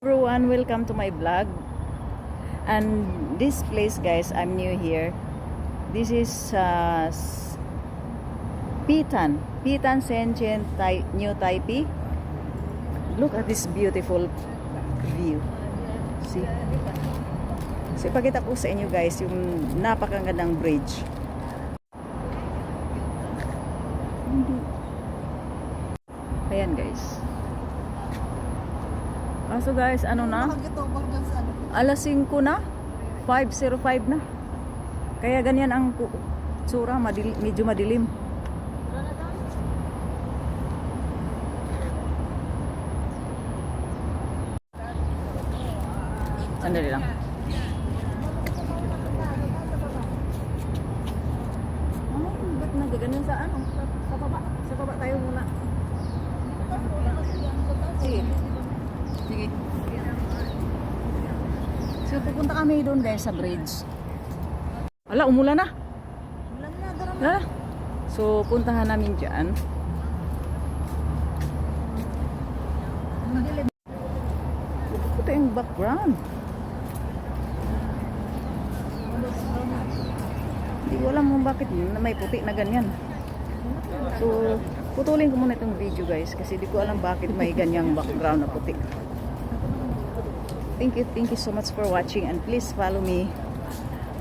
Everyone, welcome to my vlog. And this place, guys, I'm new here. This is Pitan Shenzhen New Taipei. Look at this beautiful view. See? So ipakita ko sa inyo, guys, yung napakagandang bridge. Ayan, guys. So guys, ano na? Alas 5 na. 5:05 na. Kaya ganyan ang tsura, medyo madilim. Sandali lang. Ba't nagaganon sa ano? Sa baba. Sa baba tayo muna. Sige. Sige. So pupunta kami doon, guys, sa bridge. Ala, umulan na. Umulan na, darama. So puntahan namin dyan. Ito yung background. Hindi ko alam kung bakit may puti na ganyan. So putulin ko muna itong video, guys, kasi di ko alam bakit may ganyang background na puti. Thank you so much for watching, and please follow me.